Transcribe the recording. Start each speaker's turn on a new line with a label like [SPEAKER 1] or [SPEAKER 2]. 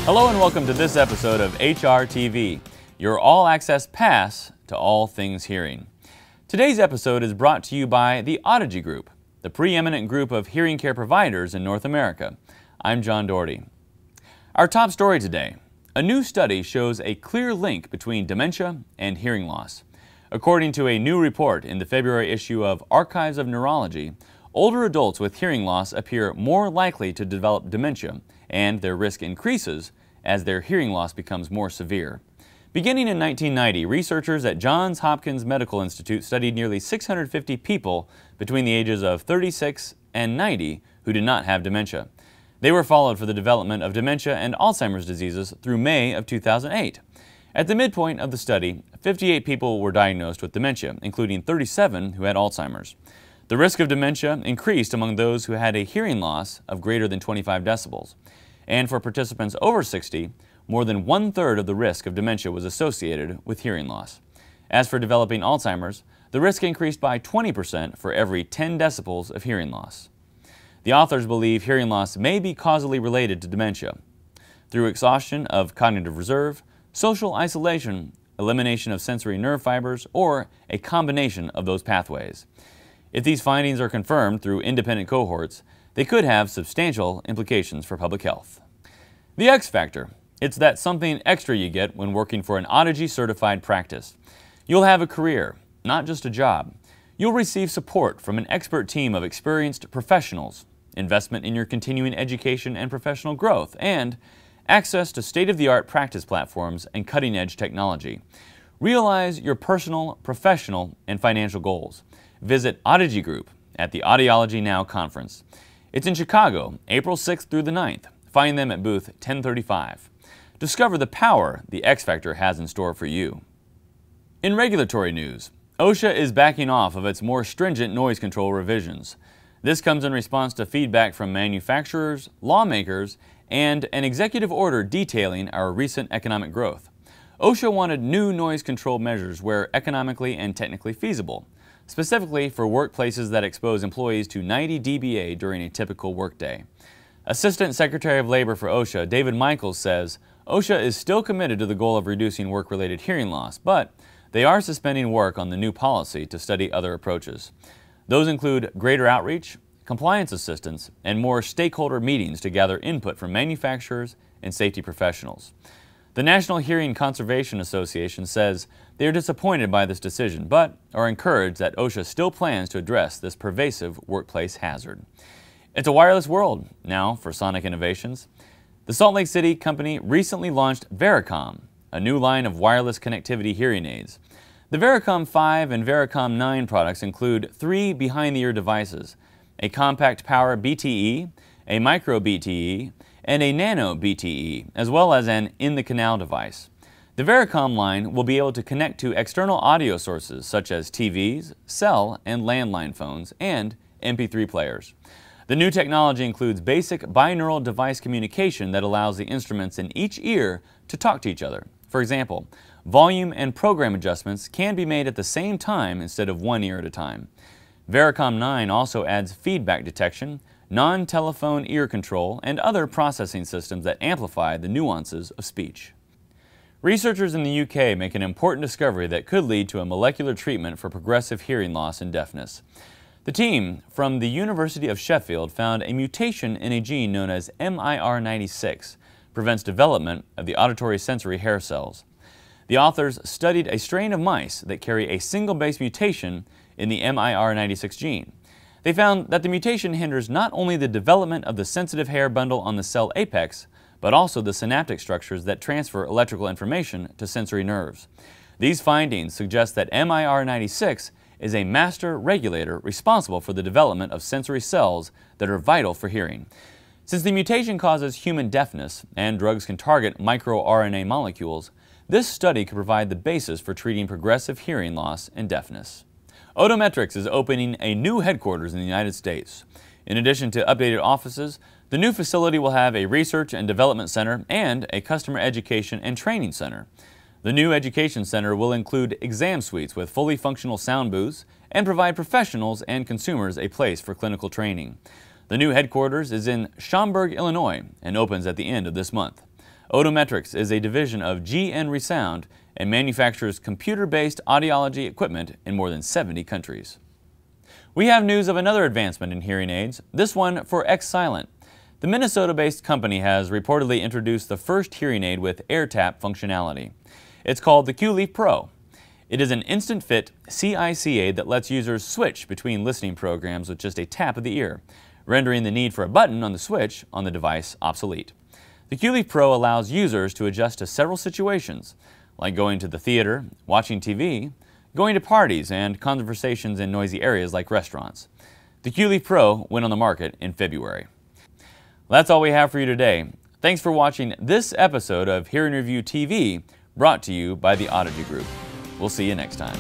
[SPEAKER 1] Hello and welcome to this episode of HRTV, your all-access pass to all things hearing. Today's episode is brought to you by the Audigy Group, the preeminent group of hearing care providers in North America. I'm John Doherty. Our top story today: a new study shows a clear link between dementia and hearing loss. According to a new report in the February issue of Archives of Neurology, older adults with hearing loss appear more likely to develop dementia, and their risk increases as their hearing loss becomes more severe. Beginning in 1990, researchers at Johns Hopkins Medical Institute studied nearly 650 people between the ages of 36 and 90 who did not have dementia. They were followed for the development of dementia and Alzheimer's diseases through May of 2008. At the midpoint of the study, 58 people were diagnosed with dementia, including 37 who had Alzheimer's. The risk of dementia increased among those who had a hearing loss of greater than 25 decibels. And for participants over 60, more than one-third of the risk of dementia was associated with hearing loss. As for developing Alzheimer's, the risk increased by 20% for every 10 decibels of hearing loss. The authors believe hearing loss may be causally related to dementia through exhaustion of cognitive reserve, social isolation, elimination of sensory nerve fibers, or a combination of those pathways. If these findings are confirmed through independent cohorts, they could have substantial implications for public health. The X Factor. It's that something extra you get when working for an Audigy certified practice. You'll have a career, not just a job. You'll receive support from an expert team of experienced professionals, investment in your continuing education and professional growth, and access to state-of-the-art practice platforms and cutting-edge technology. Realize your personal, professional, and financial goals. Visit Audigy Group at the Audiology Now Conference. It's in Chicago, April 6th through the 9th. Find them at booth 1035. Discover the power the X Factor has in store for you. In regulatory news, OSHA is backing off of its more stringent noise control revisions. This comes in response to feedback from manufacturers, lawmakers, and an executive order detailing our recent economic growth. OSHA wanted new noise control measures where economically and technically feasible, specifically for workplaces that expose employees to 90 dBA during a typical workday. Assistant Secretary of Labor for OSHA, David Michaels, says OSHA is still committed to the goal of reducing work-related hearing loss, but they are suspending work on the new policy to study other approaches. Those include greater outreach, compliance assistance, and more stakeholder meetings to gather input from manufacturers and safety professionals. The National Hearing Conservation Association says they are disappointed by this decision, but are encouraged that OSHA still plans to address this pervasive workplace hazard. It's a wireless world now for Sonic Innovations. The Salt Lake City company recently launched Vericom, a new line of wireless connectivity hearing aids. The Vericom 5 and Vericom 9 products include 3 behind-the-ear devices: a compact power BTE, a micro BTE, and a nano BTE, as well as an in-the-canal device. The Vericom line will be able to connect to external audio sources such as TVs, cell and landline phones, and MP3 players. The new technology includes basic binaural device communication that allows the instruments in each ear to talk to each other. For example, volume and program adjustments can be made at the same time instead of one ear at a time. Vericom 9 also adds feedback detection, non-telephone ear control, and other processing systems that amplify the nuances of speech. Researchers in the UK make an important discovery that could lead to a molecular treatment for progressive hearing loss and deafness. The team from the University of Sheffield found a mutation in a gene known as MIR96, prevents development of the auditory sensory hair cells. The authors studied a strain of mice that carry a single base mutation in the MIR96 gene. They found that the mutation hinders not only the development of the sensitive hair bundle on the cell apex, but also the synaptic structures that transfer electrical information to sensory nerves. These findings suggest that MIR96 is a master regulator responsible for the development of sensory cells that are vital for hearing. Since the mutation causes human deafness and drugs can target microRNA molecules, this study could provide the basis for treating progressive hearing loss and deafness. Odometrics is opening a new headquarters in the United States. In addition to updated offices, the new facility will have a research and development center and a customer education and training center. The new education center will include exam suites with fully functional sound booths and provide professionals and consumers a place for clinical training. The new headquarters is in Schaumburg, Illinois, and opens at the end of this month. Odometrics is a division of GN Resound and manufactures computer-based audiology equipment in more than 70 countries. We have news of another advancement in hearing aids, this one for X-Silent. The Minnesota-based company has reportedly introduced the first hearing aid with AirTap functionality. It's called the QLEAF Pro. It is an instant-fit CIC aid that lets users switch between listening programs with just a tap of the ear, rendering the need for a button on the switch on the device obsolete. The QLEAF Pro allows users to adjust to several situations, like going to the theater, watching TV, going to parties, and conversations in noisy areas like restaurants. The QLEAF Pro went on the market in February. That's all we have for you today. Thanks for watching this episode of Hearing Review TV, brought to you by the Audigy Group. We'll see you next time.